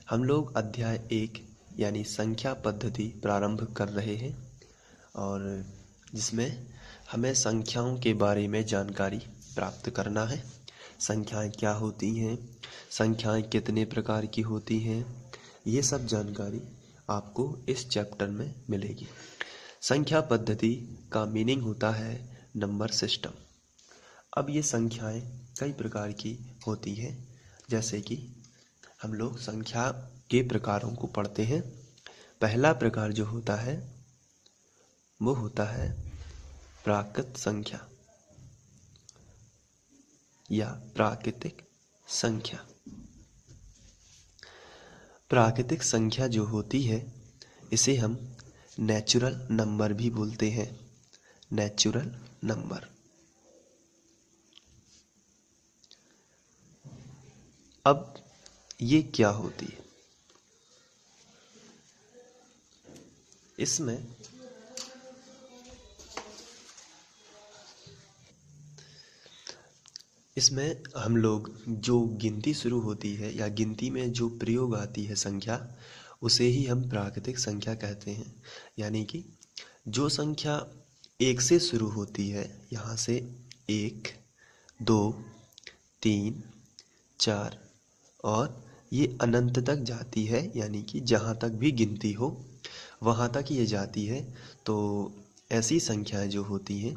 हम लोग अध्याय 1 यानी संख्या पद्धति प्रारंभ कर रहे हैं और जिसमें हमें संख्याओं के बारे में जानकारी प्राप्त करना है। संख्याएं क्या होती हैं, संख्याएं कितने प्रकार की होती हैं, ये सब जानकारी आपको इस चैप्टर में मिलेगी। संख्या पद्धति का मीनिंग होता है नंबर सिस्टम। अब ये संख्याएं कई प्रकार की होती हैं, जैसे कि हम लोग संख्या के प्रकारों को पढ़ते हैं। पहला प्रकार जो होता है वो होता है प्राकृत संख्या या प्राकृतिक संख्या। प्राकृतिक संख्या जो होती है इसे हम नेचुरल नंबर भी बोलते हैं। Natural number. अब ये क्या होती है? इसमें हम लोग जो गिनती शुरू होती है या गिनती में जो प्रयोग आती है संख्या, उसे ही हम प्राकृतिक संख्या कहते हैं। यानी कि जो संख्या 1 से शुरू होती है, यहाँ से 1, 2, 3, 4 और ये अनंत तक जाती है, यानी कि जहाँ तक भी गिनती हो वहाँ तक ये जाती है। तो ऐसी संख्याएं जो होती हैं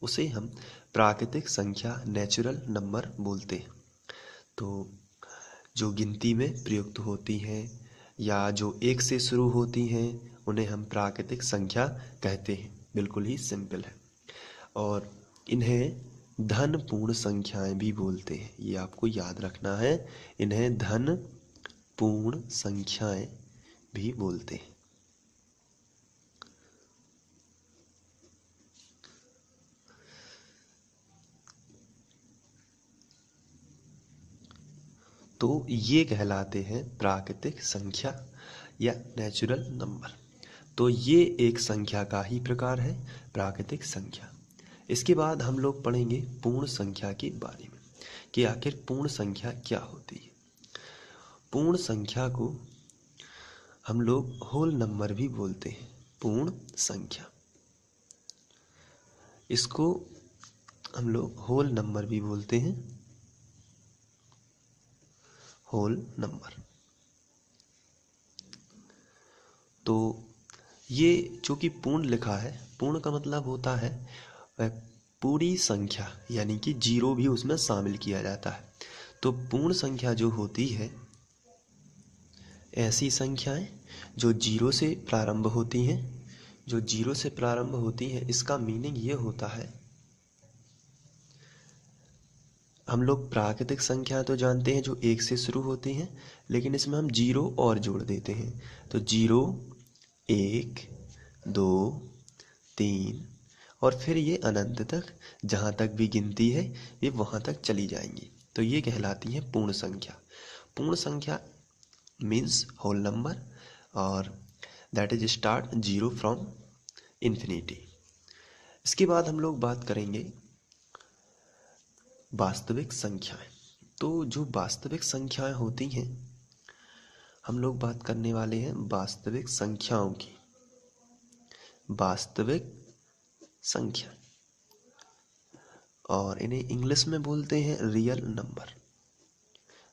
उसे हम प्राकृतिक संख्या नेचुरल नंबर बोलते हैं। तो जो गिनती में प्रयुक्त होती हैं या जो 1 से शुरू होती हैं उन्हें हम प्राकृतिक संख्या कहते हैं। बिल्कुल ही सिंपल है। और इन्हें धन पूर्ण संख्याएं भी बोलते हैं, ये आपको याद रखना है। इन्हें धन पूर्ण संख्याएं भी बोलते हैं। तो ये कहलाते हैं प्राकृतिक संख्या या नेचुरल नंबर। तो ये एक संख्या का ही प्रकार है, प्राकृतिक संख्या। इसके बाद हम लोग पढ़ेंगे पूर्ण संख्या के बारे में कि आखिर पूर्ण संख्या क्या होती है। पूर्ण संख्या को हम लोग होल नंबर भी बोलते हैं। पूर्ण संख्या, इसको हम लोग होल नंबर भी बोलते हैं। Whole number. तो ये जो कि पूर्ण लिखा है, पूर्ण का मतलब होता है पूरी संख्या, यानी कि जीरो भी उसमें शामिल किया जाता है। तो पूर्ण संख्या जो होती है, ऐसी संख्याएं जो जीरो से प्रारंभ होती हैं, जो जीरो से प्रारंभ होती हैं, इसका मीनिंग ये होता है, हम लोग प्राकृतिक संख्या तो जानते हैं जो 1 से शुरू होती हैं, लेकिन इसमें हम जीरो और जोड़ देते हैं। तो 0, 1, 2, 3 और फिर ये अनंत तक, जहाँ तक भी गिनती है ये वहाँ तक चली जाएंगी। तो ये कहलाती है पूर्ण संख्या। पूर्ण संख्या मीन्स होल नंबर और that is start 0 from infinity. इसके बाद हम लोग बात करेंगे वास्तविक संख्याएं। तो जो वास्तविक संख्याएं होती हैं, हम लोग बात करने वाले हैं वास्तविक संख्याओं की। वास्तविक संख्या, और इन्हें इंग्लिश में बोलते हैं रियल नंबर।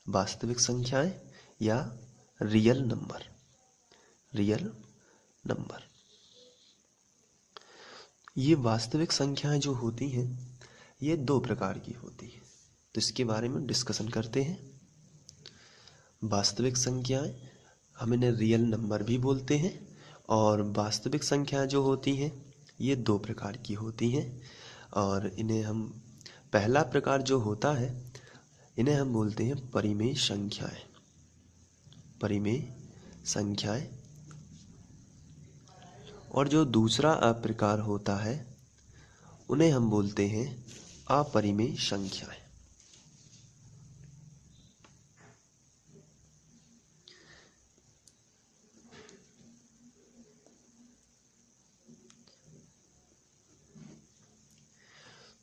वास्तविक संख्याएं या रियल नंबर। Real number. ये वास्तविक संख्याएं जो होती हैं ये 2 प्रकार की होती है। तो इसके बारे में डिस्कशन करते हैं। वास्तविक संख्याएं, हम इन्हें रियल नंबर भी बोलते हैं। और वास्तविक संख्याएं जो होती हैं ये 2 प्रकार की होती हैं। और इन्हें हम, पहला प्रकार जो होता है इन्हें हम बोलते हैं परिमेय संख्याएं। परिमेय संख्याएं। और जो दूसरा प्रकार होता है उन्हें हम बोलते हैं अपरिमेय संख्याएं।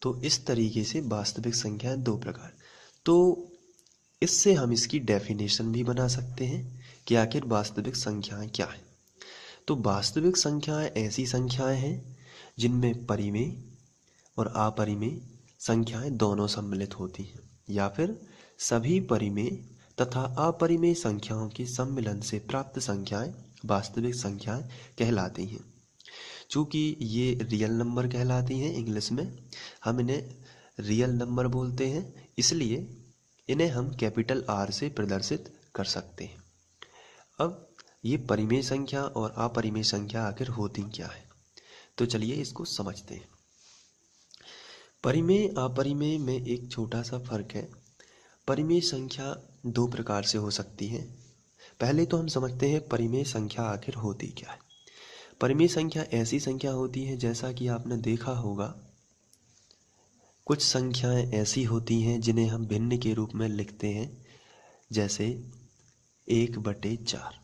तो इस तरीके से वास्तविक संख्याएं 2 प्रकार। तो इससे हम इसकी डेफिनेशन भी बना सकते हैं कि आखिर वास्तविक संख्याएं क्या हैं। तो वास्तविक संख्याएं ऐसी संख्याएं हैं जिनमें परिमेय और अपरिमेय संख्याएं दोनों सम्मिलित होती हैं, या फिर सभी परिमेय तथा अपरिमेय संख्याओं के सम्मिलन से प्राप्त संख्याएं वास्तविक संख्याएं कहलाती हैं। चूँकि ये रियल नंबर कहलाती हैं, इंग्लिश में हम इन्हें रियल नंबर बोलते हैं, इसलिए इन्हें हम कैपिटल आर से प्रदर्शित कर सकते हैं। अब ये परिमेय संख्या और अपरिमेय संख्या आखिर होती क्या है, तो चलिए इसको समझते हैं। परिमेय अपरिमेय में एक छोटा सा फर्क है। परिमेय संख्या दो प्रकार से हो सकती है। पहले तो हम समझते हैं परिमेय संख्या आखिर होती क्या है। परिमेय संख्या ऐसी संख्या होती है, जैसा कि आपने देखा होगा, कुछ संख्याएं ऐसी होती हैं जिन्हें हम भिन्न के रूप में लिखते हैं, जैसे 1/4।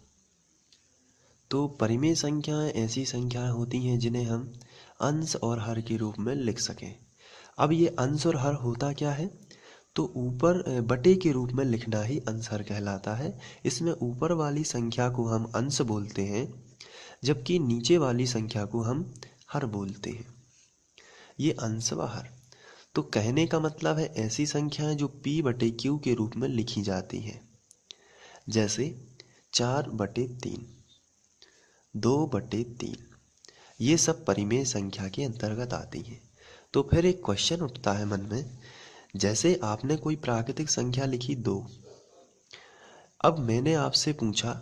तो परिमेय संख्याएं ऐसी संख्याएं होती हैं जिन्हें हम अंश और हर के रूप में लिख सकें। अब ये अंश और हर होता क्या है, तो ऊपर बटे के रूप में लिखना ही अंश हर कहलाता है। इसमें ऊपर वाली संख्या को हम अंश बोलते हैं, जबकि नीचे वाली संख्या को हम हर बोलते हैं। ये अंश व हर। तो कहने का मतलब है ऐसी संख्याएं जो p/q के रूप में लिखी जाती हैं, जैसे 4/3, 2/3, ये सब परिमेय संख्या के अंतर्गत आती हैं। तो फिर एक क्वेश्चन उठता है मन में, जैसे आपने कोई प्राकृतिक संख्या लिखी 2। अब मैंने आपसे पूछा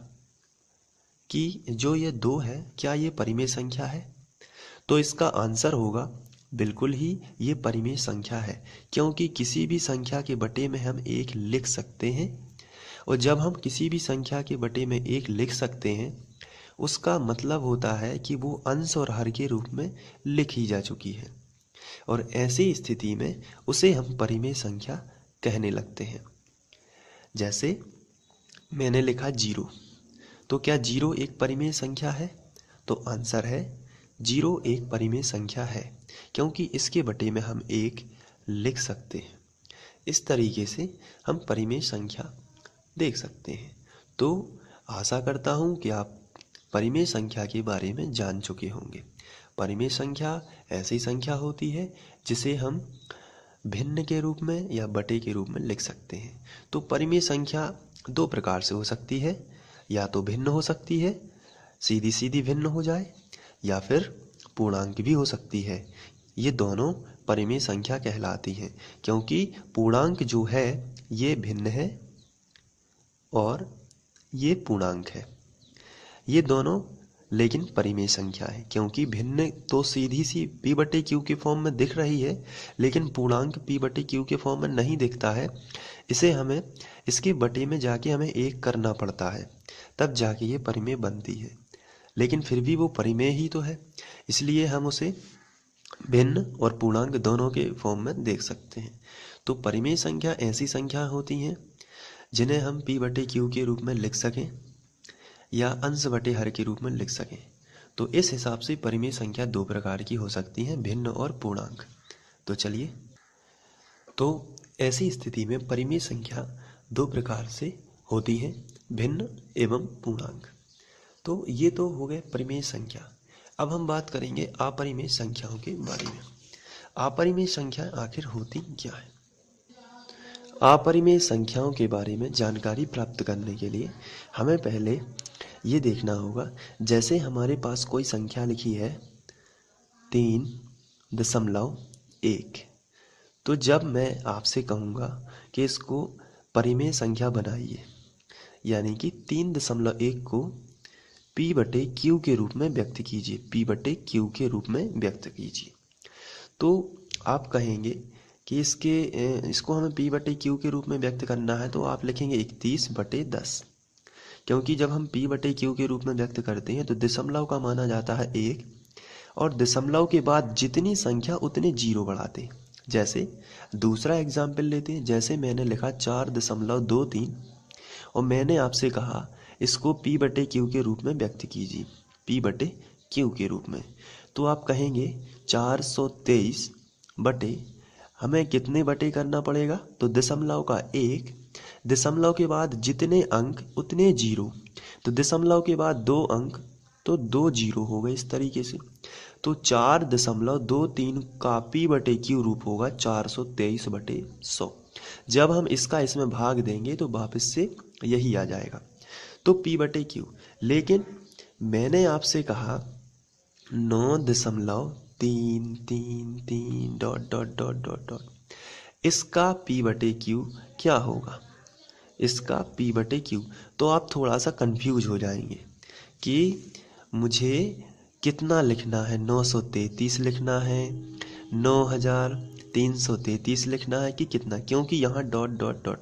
कि जो ये 2 है, क्या ये परिमेय संख्या है? तो इसका आंसर होगा बिल्कुल ही ये परिमेय संख्या है, क्योंकि किसी भी संख्या के बटे में हम 1 लिख सकते हैं, और जब हम किसी भी संख्या के बटे में 1 लिख सकते हैं, उसका मतलब होता है कि वो अंश और हर के रूप में लिखी जा चुकी है, और ऐसी स्थिति में उसे हम परिमेय संख्या कहने लगते हैं। जैसे मैंने लिखा 0, तो क्या 0 एक परिमेय संख्या है? तो आंसर है 0 एक परिमेय संख्या है, क्योंकि इसके बटे में हम 1 लिख सकते हैं। इस तरीके से हम परिमेय संख्या देख सकते हैं। तो आशा करता हूँ कि आप परिमेय संख्या के बारे में जान चुके होंगे। परिमेय संख्या ऐसी संख्या होती है जिसे हम भिन्न के रूप में या बटे के रूप में लिख सकते हैं। तो परिमेय संख्या दो प्रकार से हो सकती है, या तो भिन्न हो सकती है, सीधी सीधी भिन्न हो जाए, या फिर पूर्णांक भी हो सकती है। ये दोनों परिमेय संख्या कहलाती हैं, क्योंकि पूर्णांक जो है ये भिन्न है और ये पूर्णांक है। ये दोनों लेकिन परिमेय संख्या है, क्योंकि भिन्न तो सीधी सी p/q के फॉर्म में दिख रही है, लेकिन पूर्णांक p/q के फॉर्म में नहीं दिखता है। इसे हमें इसके बटे में जाके हमें 1 करना पड़ता है, तब जाके ये परिमेय बनती है। लेकिन फिर भी वो परिमेय ही तो है, इसलिए हम उसे भिन्न और पूर्णांक दोनों के फॉर्म में देख सकते हैं। तो परिमेय संख्या ऐसी संख्या होती हैं जिन्हें हम p/q के रूप में लिख सकें या अंश बटे हर के रूप में लिख सकें। तो इस हिसाब से परिमेय संख्या दो प्रकार की हो सकती हैं, भिन्न और पूर्णांक। तो चलिए, तो ऐसी स्थिति में परिमेय संख्या दो प्रकार से होती है, भिन्न एवं पूर्णांक। तो ये तो हो गए परिमेय संख्या। अब हम बात करेंगे अपरिमेय संख्याओं के बारे में। अपरिमेय संख्या आखिर होती क्या है? अपरिमेय संख्याओं के बारे में जानकारी प्राप्त करने के लिए हमें पहले ये देखना होगा, जैसे हमारे पास कोई संख्या लिखी है 3.1, तो जब मैं आपसे कहूँगा कि इसको परिमेय संख्या बनाइए, यानी कि 3.1 को p/q के रूप में व्यक्त कीजिए, p/q के रूप में व्यक्त कीजिए, तो आप कहेंगे कि इसको हमें p/q के रूप में व्यक्त करना है, तो आप लिखेंगे 31/10, क्योंकि जब हम p/q के रूप में व्यक्त करते हैं तो दशमलव का माना जाता है 1, और दशमलव के बाद जितनी संख्या उतने जीरो बढ़ाते हैं। जैसे दूसरा एग्जाम्पल लेते हैं, जैसे मैंने लिखा 4.23 और मैंने आपसे कहा इसको p/q के रूप में व्यक्त कीजिए, p/q के रूप में, तो आप कहेंगे 423 बटे, हमें कितने बटे करना पड़ेगा, तो दशमलव का 1, दशमलव के बाद जितने अंक उतने जीरो, तो दशमलव के बाद 2 अंक, तो 2 जीरो हो गए इस तरीके से। तो 4.23 का p/q रूप होगा 423/100। जब हम इसका इसमें भाग देंगे तो वापस से यही आ जाएगा, तो p/q। लेकिन मैंने आपसे कहा 9.333 dot dot dot dot dot, इसका p/q क्या होगा, इसका p/q। तो आप थोड़ा सा कंफ्यूज हो जाएंगे कि मुझे कितना लिखना है, 933 लिखना है, 9333 लिखना है कि कितना, क्योंकि यहाँ डॉट डॉट डॉट।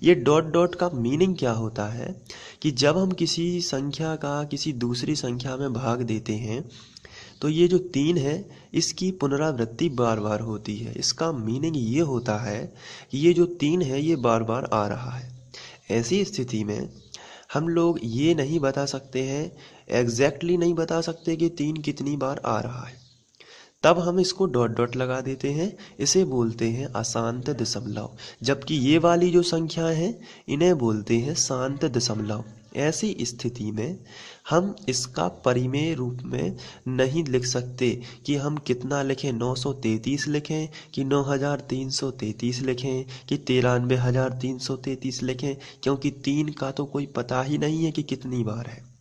ये डॉट डॉट का मीनिंग क्या होता है कि जब हम किसी संख्या का किसी दूसरी संख्या में भाग देते हैं तो ये जो 3 है इसकी पुनरावृत्ति बार बार होती है। इसका मीनिंग ये होता है कि ये जो 3 है ये बार बार आ रहा है। ऐसी स्थिति में हम लोग ये नहीं बता सकते हैं, एग्जैक्टली नहीं बता सकते कि 3 कितनी बार आ रहा है, तब हम इसको डॉट डॉट लगा देते हैं। इसे बोलते हैं अशांत दशमलव, जबकि ये वाली जो संख्याएं हैं इन्हें बोलते हैं शांत दशमलव। ऐसी स्थिति में हम इसका परिमेय रूप में नहीं लिख सकते कि हम कितना लिखें, 933 लिखें कि 9333 लिखें कि 93,333 लिखें, क्योंकि 3 का तो कोई पता ही नहीं है कि कितनी बार है।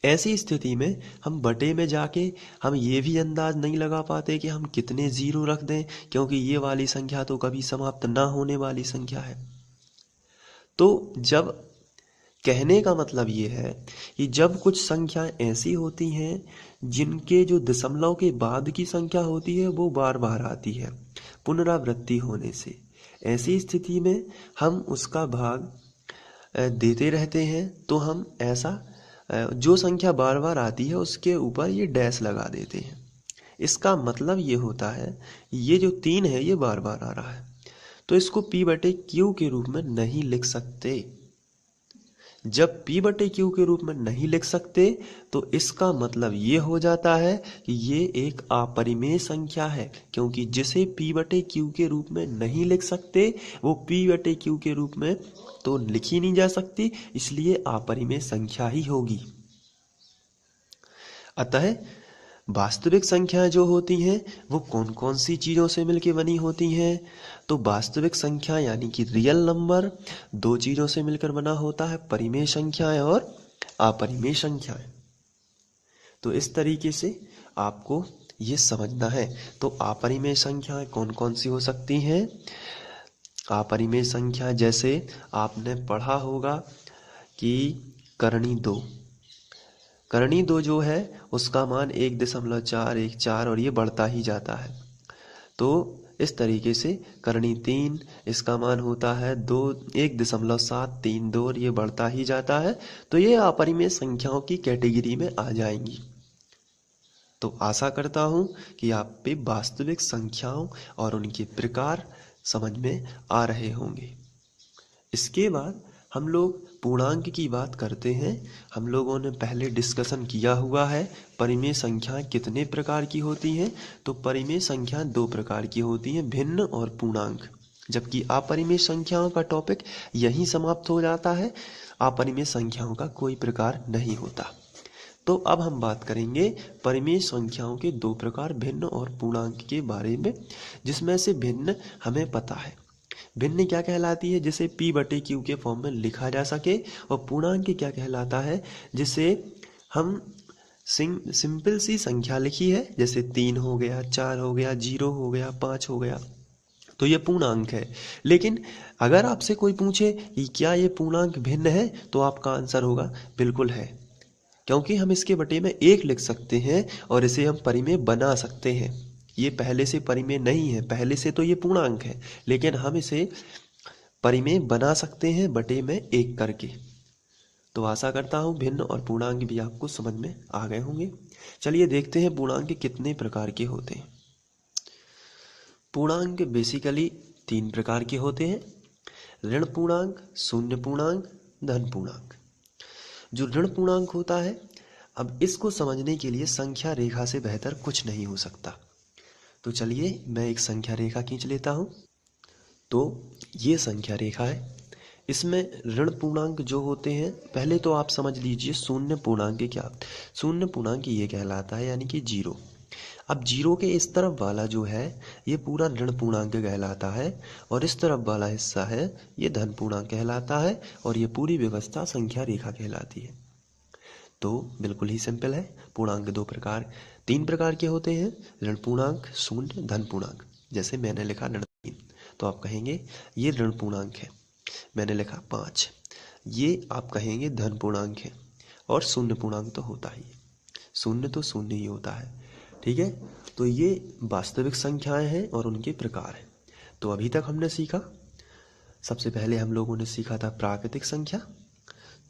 ऐसी स्थिति में हम बटे में जाके हम ये भी अंदाज नहीं लगा पाते कि हम कितने जीरो रख दें, क्योंकि ये वाली संख्या तो कभी समाप्त ना होने वाली संख्या है। तो जब कहने का मतलब ये है कि जब कुछ संख्याएं ऐसी होती हैं जिनके जो दशमलव के बाद की संख्या होती है वो बार बार आती है पुनरावृत्ति होने से, ऐसी स्थिति में हम उसका भाग देते रहते हैं। तो हम ऐसा जो संख्या बार बार आती है उसके ऊपर ये डैश लगा देते हैं। इसका मतलब ये होता है ये जो 3 है ये बार बार आ रहा है, तो इसको p/q के रूप में नहीं लिख सकते। जब p/q के रूप में नहीं लिख सकते तो इसका मतलब ये हो जाता है कि ये एक अपरिमेय संख्या है, क्योंकि जिसे p/q के रूप में नहीं लिख सकते वो p/q के रूप में तो लिखी नहीं जा सकती, इसलिए अपरिमेय संख्या ही होगी। अतः वास्तविक संख्याएं जो होती हैं वो कौन कौन सी चीज़ों से मिलकर बनी होती हैं, तो वास्तविक संख्या यानी कि रियल नंबर 2 चीज़ों से मिलकर बना होता है, परिमेय संख्याएं और अपरिमेय संख्याएं। तो इस तरीके से आपको ये समझना है। तो अपरिमेय संख्याएं कौन कौन सी हो सकती हैं। अपरिमेय संख्या जैसे आपने पढ़ा होगा कि करनी 2 जो है उसका मान 1.414 और ये बढ़ता ही जाता है। तो इस तरीके से करनी 3 इसका मान होता है 1.732 और ये बढ़ता ही जाता है। तो ये अपरिमेय संख्याओं की कैटेगरी में आ जाएंगी। तो आशा करता हूँ कि आप पे वास्तविक संख्याओं और उनके प्रकार समझ में आ रहे होंगे। इसके बाद हम लोग पूर्णांक की बात करते हैं। हम लोगों ने पहले डिस्कशन किया हुआ है परिमेय संख्याएं कितने प्रकार की होती हैं। तो परिमेय संख्याएं 2 प्रकार की होती हैं, भिन्न और पूर्णांक, जबकि अपरिमेय संख्याओं का टॉपिक यहीं समाप्त हो जाता है। अपरिमेय संख्याओं का कोई प्रकार नहीं होता। तो अब हम बात करेंगे परिमेय संख्याओं के 2 प्रकार भिन्न और पूर्णांक के बारे में, जिसमें से भिन्न हमें पता है। भिन्न क्या कहलाती है, जिसे p/q के फॉर्म में लिखा जा सके, और पूर्णांक क्या कहलाता है, जिसे हम सिंपल सी संख्या लिखी है, जैसे 3 हो गया, 4 हो गया, 0 हो गया, 5 हो गया, तो ये पूर्णांक है। लेकिन अगर आपसे कोई पूछे कि क्या ये पूर्णांक भिन्न है, तो आपका आंसर होगा बिल्कुल है, क्योंकि हम इसके बटे में 1 लिख सकते हैं और इसे हम परिमेय बना सकते हैं। ये पहले से परिमेय नहीं है, पहले से तो ये पूर्णांक है, लेकिन हम इसे परिमेय बना सकते हैं बटे में 1 करके। तो आशा करता हूँ भिन्न और पूर्णांक भी आपको समझ में आ गए होंगे। चलिए देखते हैं पूर्णांक कितने प्रकार के होते हैं। पूर्णांक बेसिकली 3 प्रकार के होते हैं, ऋण पूर्णांक, शून्य पूर्णांक, धन पूर्णांक। जो ऋण पूर्णांक होता है, अब इसको समझने के लिए संख्या रेखा से बेहतर कुछ नहीं हो सकता। तो चलिए मैं एक संख्या रेखा खींच लेता हूँ। तो ये संख्या रेखा है, इसमें ऋण पूर्णांक जो होते हैं, पहले तो आप समझ लीजिए शून्य पूर्णांक क्या। शून्य पूर्णांक ये कहलाता है यानी कि जीरो। अब जीरो के इस तरफ वाला जो है ये पूरा ऋण पूर्णांक कहलाता है, और इस तरफ वाला हिस्सा है ये धन पूर्णांक कहलाता है, और ये पूरी व्यवस्था संख्या रेखा कहलाती है। तो बिल्कुल ही सिंपल है। पूर्णांक तीन प्रकार के होते हैं, ऋण पूर्णांक, शून्य, धन पूर्णांक। जैसे मैंने लिखा ऋण 3, तो आप कहेंगे ये ऋण पूर्णांक है। मैंने लिखा 5, ये आप कहेंगे धन पूर्णांक है। और शून्य पूर्णांक तो होता ही, शून्य तो शून्य ही होता है। ठीक है, तो ये वास्तविक संख्याएं हैं और उनके प्रकार हैं। तो अभी तक हमने सीखा, सबसे पहले हम लोगों ने सीखा था प्राकृतिक संख्या,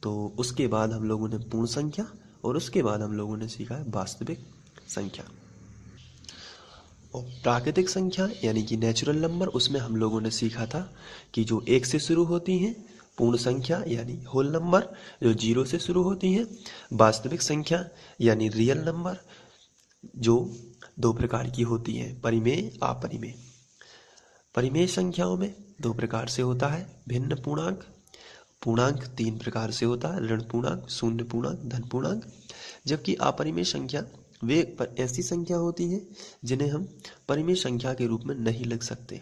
तो उसके बाद हम लोगों ने पूर्ण संख्या, और उसके बाद हम लोगों ने सीखा है वास्तविक संख्या। और प्राकृतिक संख्या यानी कि नेचुरल नंबर, उसमें हम लोगों ने सीखा था कि जो 1 से शुरू होती हैं। पूर्ण संख्या यानी होल नंबर जो 0 से शुरू होती हैं। वास्तविक संख्या यानी रियल नंबर जो 2 प्रकार की होती हैं, परिमेय, अपरिमेय। परिमेय संख्याओं में 2 प्रकार से होता है, भिन्न पूर्णांक। पूर्णांक 3 प्रकार से होता है, ऋण पूर्णांक, शून्य पूर्णांक, धन पूर्णांक। जबकि अपरिमेय संख्या वे ऐसी संख्या होती हैं जिन्हें हम परिमेय संख्या के रूप में नहीं लिख सकते।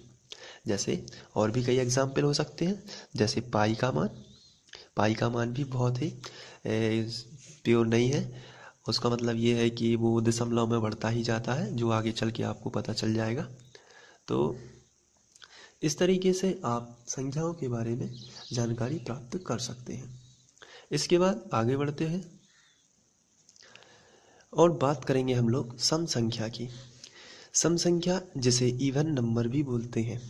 जैसे और भी कई एग्जाम्पल हो सकते हैं, जैसे पाई का मान। पाई का मान भी बहुत ही प्योर नहीं है। उसका मतलब ये है कि वो दशमलव में बढ़ता ही जाता है, जो आगे चल के आपको पता चल जाएगा। तो इस तरीके से आप संख्याओं के बारे में जानकारी प्राप्त कर सकते हैं। इसके बाद आगे बढ़ते हैं और बात करेंगे हम लोग सम संख्या की। सम संख्या जिसे इवन नंबर भी बोलते हैं।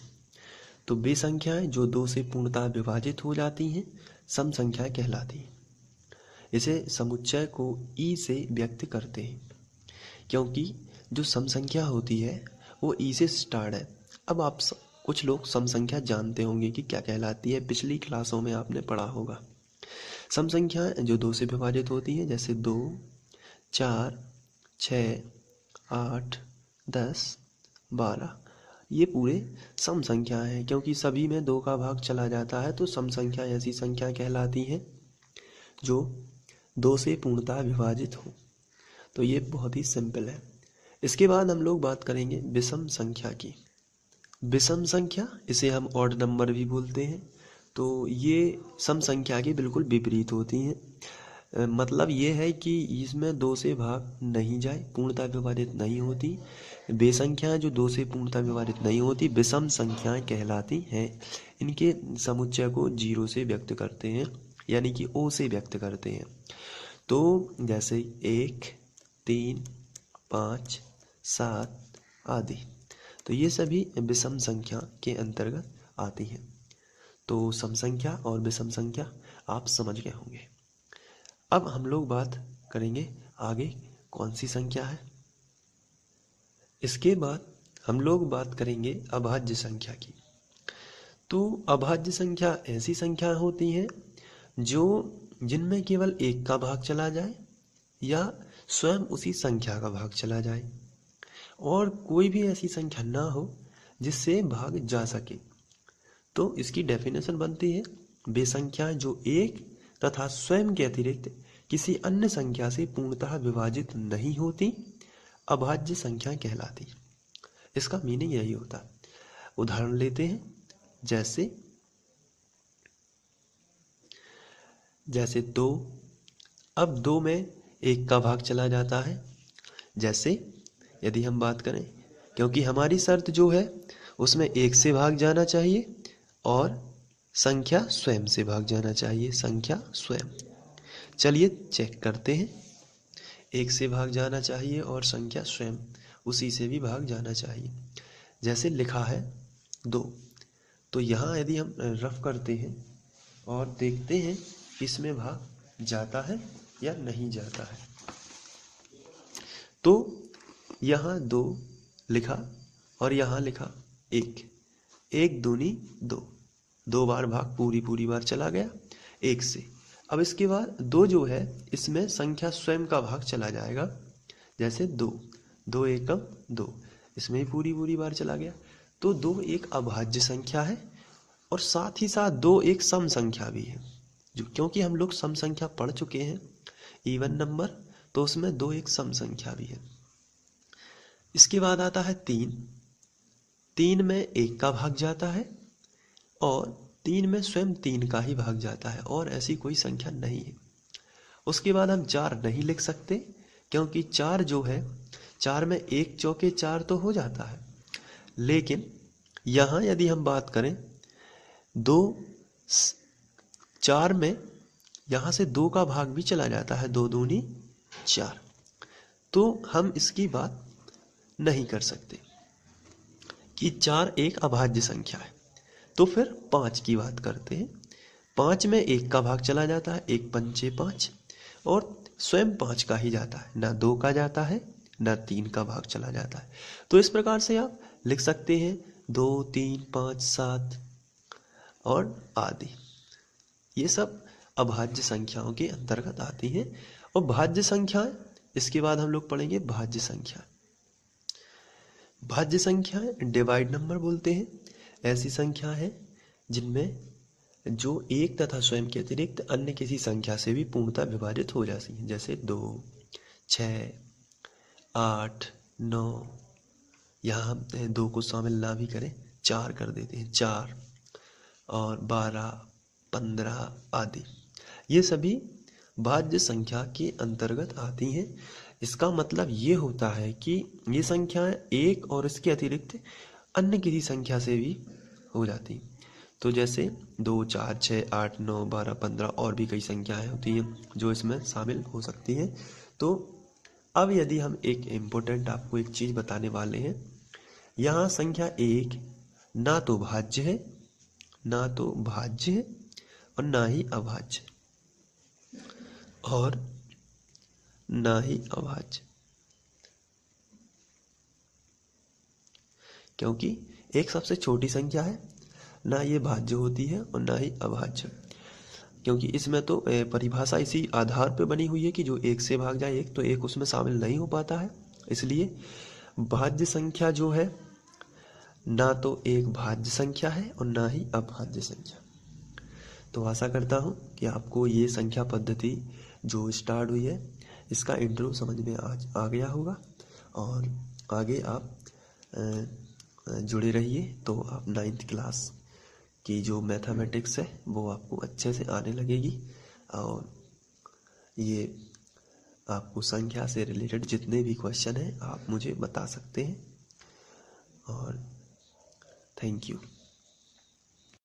तो वे संख्याएं जो 2 से पूर्णतः विभाजित हो जाती हैं सम संख्याएं कहलाती हैं। इसे समुच्चय को ई से व्यक्त करते हैं, क्योंकि जो सम संख्या होती है वो ई से स्टार्ट है। अब आप कुछ लोग सम संख्या जानते होंगे कि क्या कहलाती है, पिछली क्लासों में आपने पढ़ा होगा। सम संख्याएं जो 2 से विभाजित होती हैं, जैसे 2, 4, 6, 8, 10, 12, ये पूरे सम संख्या हैं, क्योंकि सभी में 2 का भाग चला जाता है। तो सम संख्या ऐसी संख्या कहलाती हैं जो 2 से पूर्णतः विभाजित हो। तो ये बहुत ही सिंपल है। इसके बाद हम लोग बात करेंगे विषम संख्या की। विषम संख्या, इसे हम ऑड नंबर भी बोलते हैं। तो ये सम संख्या के बिल्कुल विपरीत होती हैं। मतलब ये है कि इसमें 2 से भाग नहीं जाए, पूर्णतः विभाजित नहीं होती। वे संख्याएं जो 2 से पूर्णतः विभाजित नहीं होती विषम संख्याएं कहलाती हैं। इनके समुच्चय को 0 से व्यक्त करते हैं, यानी कि ओ से व्यक्त करते हैं। तो जैसे 1, 3, 5, 7 आदि। तो ये सभी विषम संख्या के अंतर्गत आती हैं। तो सम संख्या और विषम संख्या आप समझ गए होंगे। अब हम लोग बात करेंगे आगे कौन सी संख्या है। इसके बाद हम लोग बात करेंगे अभाज्य संख्या की। तो अभाज्य संख्या ऐसी संख्या होती हैं जो जिनमें केवल 1 का भाग चला जाए या स्वयं उसी संख्या का भाग चला जाए, और कोई भी ऐसी संख्या ना हो जिससे भाग जा सके। तो इसकी डेफिनेशन बनती है, वे संख्याएं जो 1 तथा स्वयं के अतिरिक्त किसी अन्य संख्या से पूर्णतः विभाजित नहीं होती अभाज्य संख्या कहलाती। इसका मीनिंग यही होता है। उदाहरण लेते हैं, जैसे 2। अब 2 में 1 का भाग चला जाता है। जैसे यदि हम बात करें, क्योंकि हमारी शर्त जो है उसमें 1 से भाग जाना चाहिए और संख्या स्वयं से भाग जाना चाहिए, संख्या स्वयं। चलिए चेक करते हैं। 1 से भाग जाना चाहिए और संख्या स्वयं उसी से भी भाग जाना चाहिए। जैसे लिखा है 2, तो यहाँ यदि हम रफ करते हैं और देखते हैं इसमें भाग जाता है या नहीं जाता है, तो यहाँ 2 लिखा और यहाँ लिखा 1। 1 दूनी 2, 2 बार भाग पूरी बार चला गया 1 से। अब इसके बाद 2 जो है इसमें संख्या स्वयं का भाग चला जाएगा। जैसे 2, 2 एकम 2, इसमें ही पूरी बार चला गया। तो 2 एक अभाज्य संख्या है और साथ ही साथ 2 एक सम संख्या भी है, जो क्योंकि हम लोग सम संख्या पढ़ चुके हैं इवन नंबर, तो उसमें 2 एक सम संख्या भी है। इसके बाद आता है 3। 3 में 1 का भाग जाता है और 3 में स्वयं 3 का ही भाग जाता है और ऐसी कोई संख्या नहीं है। उसके बाद हम 4 नहीं लिख सकते, क्योंकि 4 जो है, 4 में 1 चौके 4 तो हो जाता है, लेकिन यहाँ यदि हम बात करें 4 में यहाँ से 2 का भाग भी चला जाता है, 2 दूनी 4, तो हम इसकी बात नहीं कर सकते कि 4 एक अभाज्य संख्या है। तो फिर 5 की बात करते हैं। 5 में 1 का भाग चला जाता है, 1 पंचे 5, और स्वयं 5 का ही जाता है, ना 2 का जाता है ना 3 का भाग चला जाता है। तो इस प्रकार से आप लिख सकते हैं 2, 3, 5, 7 और आदि। ये सब अभाज्य संख्याओं के अंतर्गत आती हैं। और भाज्य संख्याएं, इसके बाद हम लोग पढ़ेंगे भाज्य संख्या। भाज्य संख्याएं डिवाइड नंबर बोलते हैं, ऐसी संख्या है जिनमें जो एक तथा स्वयं के अतिरिक्त अन्य किसी संख्या से भी पूर्णतः विभाजित हो जाती हैं, जैसे 2, 6, 8, 9, यहाँ हम 2 को शामिल ना भी करें, 4 कर देते हैं, 4 और 12, 15 आदि। ये सभी भाज्य संख्या के अंतर्गत आती हैं। इसका मतलब ये होता है कि ये संख्याएं एक और इसके अतिरिक्त अन्य किसी संख्या से भी हो जाती। तो जैसे 2, 4, 6, 8, 9, 12, 15 और भी कई संख्याएं होती हैं जो इसमें शामिल हो सकती हैं। तो अब यदि हम एक इम्पोर्टेंट आपको एक चीज़ बताने वाले हैं, यहाँ संख्या 1 ना तो भाज्य है, ना तो भाज्य है और ना ही अभाज्य, और ना ही अभाज्य, क्योंकि एक सबसे छोटी संख्या है, ना ये भाज्य होती है और ना ही अभाज्य, क्योंकि इसमें तो परिभाषा इसी आधार पर बनी हुई है कि जो 1 से भाग जाए 1, तो 1 उसमें शामिल नहीं हो पाता है। इसलिए भाज्य संख्या जो है ना तो एक भाज्य संख्या है और ना ही अभाज्य संख्या। तो आशा करता हूँ कि आपको ये संख्या पद्धति जो स्टार्ट हुई है इसका इंट्रो समझ में आज आ गया होगा, और आगे आप जुड़े रहिए तो आप 9th क्लास की जो मैथमेटिक्स है वो आपको अच्छे से आने लगेगी, और ये आपको संख्या से रिलेटेड जितने भी क्वेश्चन हैं आप मुझे बता सकते हैं। और थैंक यू।